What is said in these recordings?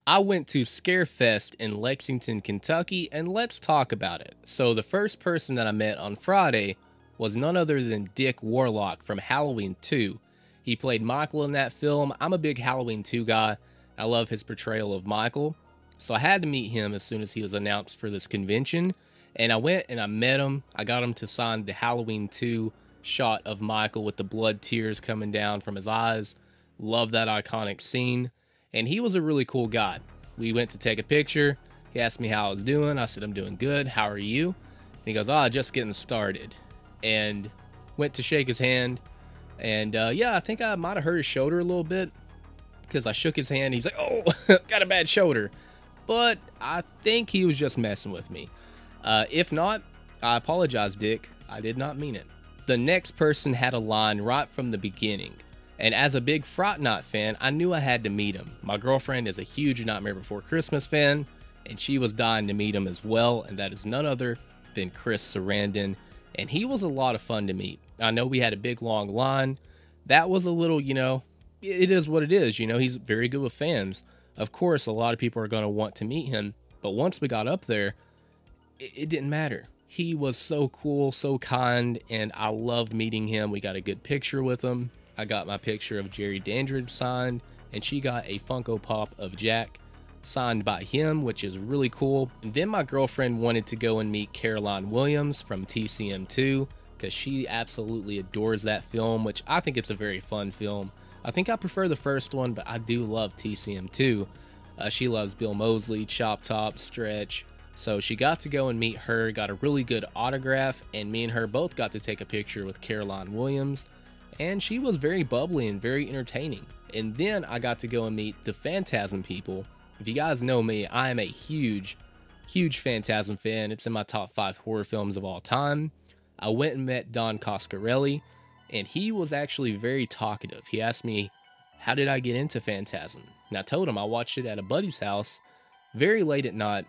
I went to Scarefest in Lexington, Kentucky, and let's talk about it. So the first person that I met on Friday was none other than Dick Warlock from Halloween 2. He played Michael in that film. I'm a big Halloween 2 guy. I love his portrayal of Michael. So I had to meet him as soon as he was announced for this convention. And I went and I met him. I got him to sign the Halloween 2 shot of Michael with the blood tears coming down from his eyes. Love that iconic scene. And he was a really cool guy. We went to take a picture. He asked me how I was doing. I said, I'm doing good. How are you? And he goes, just getting started. And went to shake his hand. And yeah, I think I might have hurt his shoulder a little bit because I shook his hand. He's like, oh, got a bad shoulder. But I think he was just messing with me. If not, I apologize, Dick. I did not mean it. The next person had a line right from the beginning. And as a big Fright Night fan, I knew I had to meet him. My girlfriend is a huge Nightmare Before Christmas fan, and she was dying to meet him as well, and that is none other than Chris Sarandon. And he was a lot of fun to meet. I know we had a big long line. That was a little, it is what it is. He's very good with fans. Of course, a lot of people are going to want to meet him, but once we got up there, it didn't matter. He was so cool, so kind, and I loved meeting him. We got a good picture with him. I got my picture of Jerry Dandridge signed, and she got a Funko Pop of Jack signed by him, which is really cool. And then my girlfriend wanted to go and meet Caroline Williams from TCM2 because she absolutely adores that film, which I think it's a very fun film. I think I prefer the first one, but I do love TCM2. She loves Bill Moseley, Chop Top, Stretch. So she got to go and meet her, got a really good autograph, and me and her both got to take a picture with Caroline Williams. And she was very bubbly and very entertaining. And then I got to go and meet the Phantasm people. If you guys know me, I am a huge Phantasm fan. It's in my top 5 horror films of all time. I went and met Don Coscarelli, and he was actually very talkative. He asked me, how did I get into Phantasm? And I told him I watched it at a buddy's house very late at night,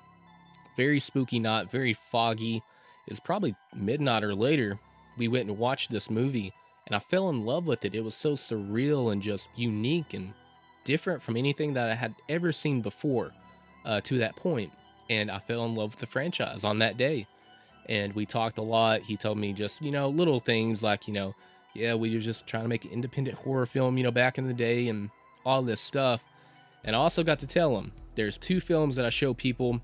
very spooky night, very foggy. It was probably midnight or later. We went and watched this movie. And I fell in love with it. It was so surreal and just unique and different from anything that I had ever seen before to that point. And I fell in love with the franchise on that day. And we talked a lot. He told me just, little things like, yeah, we were just trying to make an independent horror film, back in the day and all this stuff. And I also got to tell him there's 2 films that I show people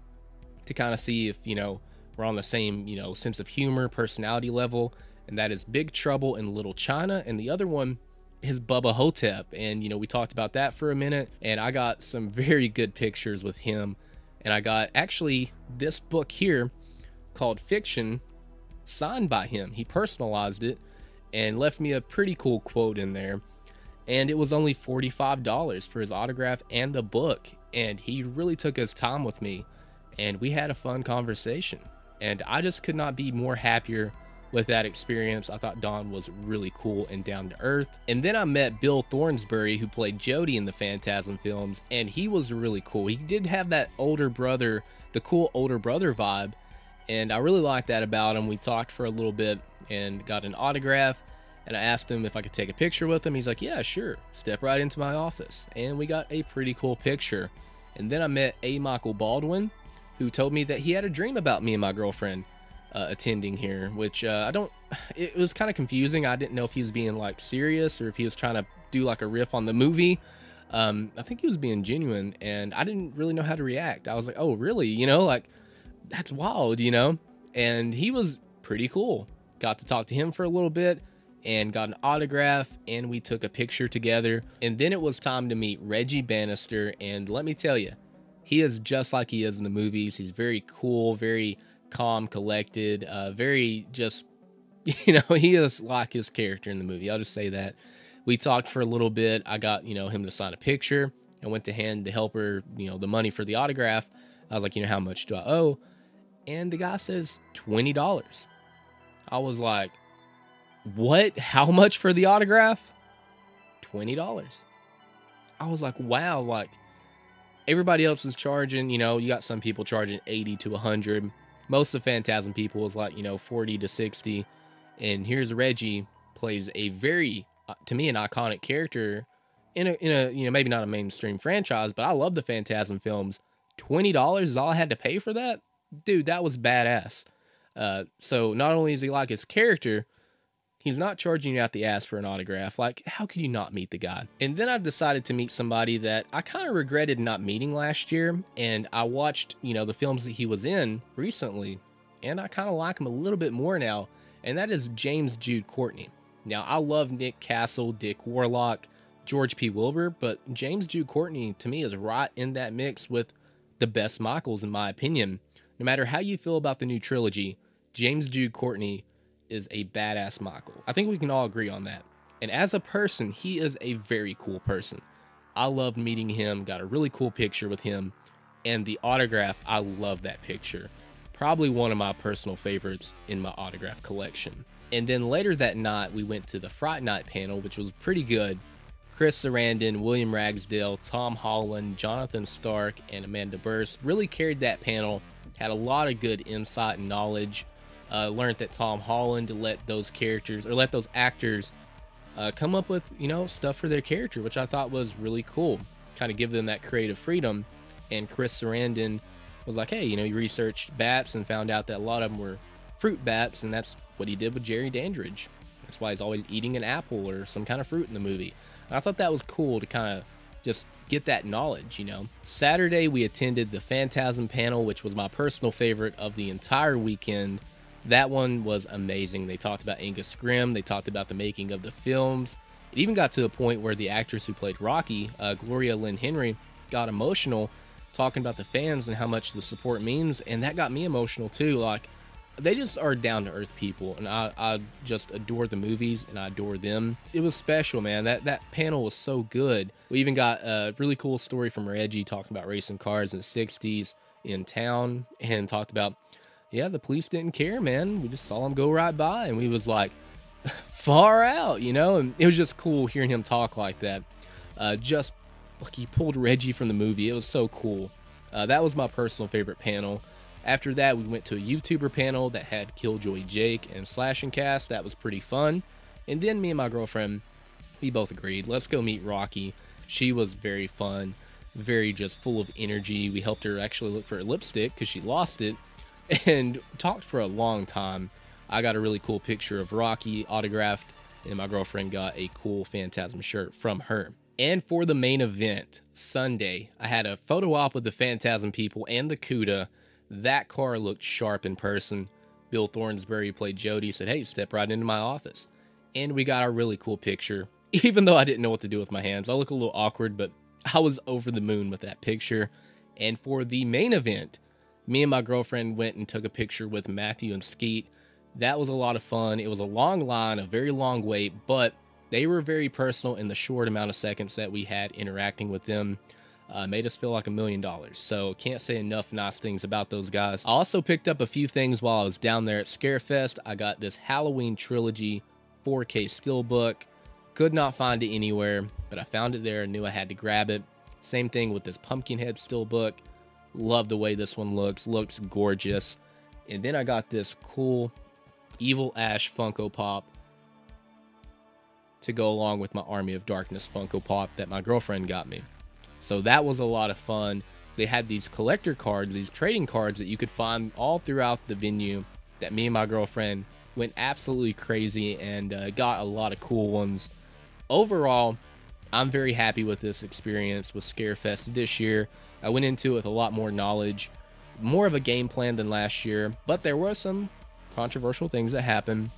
to kind of see if, we're on the same, sense of humor, personality level. And that is Big Trouble in Little China, and the other one is Bubba Hotep. And we talked about that for a minute, and I got some very good pictures with him. And I got actually this book here called Fiction signed by him. He personalized it and left me a pretty cool quote in there, and it was only $45 for his autograph and the book. And he really took his time with me, and we had a fun conversation, and I just could not be more happier with that experience. I thought Don was really cool and down to earth. And then I met Bill Thornsbury, who played Jody in the Phantasm films, and he was really cool. He did have that older brother, the cool older brother vibe, and I really liked that about him. We talked for a little bit and got an autograph, and I asked him if I could take a picture with him. He's like, yeah, sure, step right into my office. And we got a pretty cool picture. And then I met A. Michael Baldwin, who told me that he had a dream about me and my girlfriend attending here, which it was kind of confusing. I didn't know if he was being like serious or if he was trying to do like a riff on the movie. I think he was being genuine, and I didn't really know how to react. I was like, oh really, like that's wild, and he was pretty cool. Got to talk to him for a little bit and got an autograph, and we took a picture together. And then it was time to meet Reggie Bannister, and let me tell you, he is just like he is in the movies. He's very cool, very calm, collected, very just, he is like his character in the movie. I'll just say that. We talked for a little bit. I got, him to sign a picture. I went to hand the helper, the money for the autograph. I was like, how much do I owe? And the guy says $20. I was like, what? How much for the autograph? $20. I was like, wow, like everybody else is charging, you got some people charging 80 to 100. Most of the Phantasm people is like, 40 to 60. And here's Reggie, plays a very, to me, an iconic character in a maybe not a mainstream franchise, but I love the Phantasm films. $20 is all I had to pay for that? Dude, that was badass. So not only is he like his character, he's not charging you out the ass for an autograph. Like, how could you not meet the guy? And then I decided to meet somebody that I kind of regretted not meeting last year. And I watched, the films that he was in recently, and I kind of like him a little bit more now. And that is James Jude Courtney. Now, I love Nick Castle, Dick Warlock, George P. Wilbur, but James Jude Courtney, to me, is right in that mix with the best Michaels, in my opinion. No matter how you feel about the new trilogy, James Jude Courtney is a badass Michael. I think we can all agree on that. And as a person, he is a very cool person. I loved meeting him, got a really cool picture with him, and the autograph, I love that picture. Probably one of my personal favorites in my autograph collection. And then later that night, we went to the Fright Night panel, which was pretty good. Chris Sarandon, William Ragsdale, Tom Holland, Jonathan Stark, and Amanda Burst really carried that panel, had a lot of good insight and knowledge. Learned that Tom Holland let those actors come up with, stuff for their character, which I thought was really cool. Kind of give them that creative freedom. And Chris Sarandon was like, hey, he researched bats and found out that a lot of them were fruit bats, and that's what he did with Jerry Dandridge. That's why he's always eating an apple or some kind of fruit in the movie. And I thought that was cool to kind of just get that knowledge, Saturday, we attended the Phantasm panel, which was my personal favorite of the entire weekend. That one was amazing. They talked about Angus Scrimm. They talked about the making of the films. It even got to the point where the actress who played Rocky, Gloria Lynn Henry, got emotional talking about the fans and how much the support means. And that got me emotional too. Like, they just are down-to-earth people, and I just adore the movies, and I adore them. It was special, man. That panel was so good. We even got a really cool story from Reggie talking about racing cars in the 60s in town, and talked about, yeah, the police didn't care, man. We just saw them go right by, and we was like, far out, And it was just cool hearing him talk like that. Just like he pulled Reggie from the movie. It was so cool. That was my personal favorite panel. After that, we went to a YouTuber panel that had Killjoy Jake and Slash and Cast. That was pretty fun. And then me and my girlfriend, we both agreed, let's go meet Rocky. She was very fun, very just full of energy. We helped her actually look for her lipstick because she lost it, and talked for a long time. I got a really cool picture of Rocky autographed, and my girlfriend got a cool Phantasm shirt from her. And for the main event, Sunday, I had a photo op with the Phantasm people and the CUDA. That car looked sharp in person. Bill Thornsberry, who played Jody, said, hey, step right into my office. And we got a really cool picture, even though I didn't know what to do with my hands. I look a little awkward, but I was over the moon with that picture. And for the main event, me and my girlfriend went and took a picture with Matthew and Skeet. That was a lot of fun. It was a long line, a very long wait, but they were very personal in the short amount of seconds that we had interacting with them. Made us feel like $1 million. So can't say enough nice things about those guys. I also picked up a few things while I was down there at Scarefest. I got this Halloween Trilogy 4K Steelbook. Could not find it anywhere, but I found it there and knew I had to grab it. Same thing with this Pumpkinhead Steelbook. Love the way this one looks. Looks gorgeous. And then I got this cool Evil Ash Funko Pop to go along with my Army of Darkness Funko Pop that my girlfriend got me. So that was a lot of fun. They had these collector cards, these trading cards that you could find all throughout the venue that me and my girlfriend went absolutely crazy and got a lot of cool ones. Overall, I'm very happy with this experience with Scarefest this year. I went into it with a lot more knowledge, more of a game plan than last year, but there were some controversial things that happened.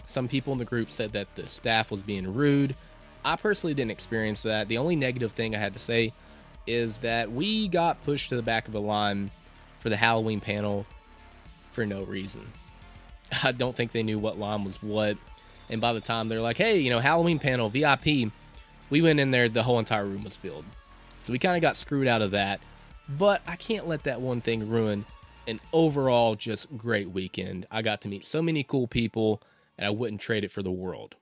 Some people in the group said that the staff was being rude. I personally didn't experience that. The only negative thing I had to say is that we got pushed to the back of the line for the Halloween panel for no reason. I don't think they knew what line was what. And by the time they're like, hey, Halloween panel, VIP, we went in there, the whole entire room was filled. So we kind of got screwed out of that. But I can't let that one thing ruin an overall just great weekend. I got to meet so many cool people, and I wouldn't trade it for the world.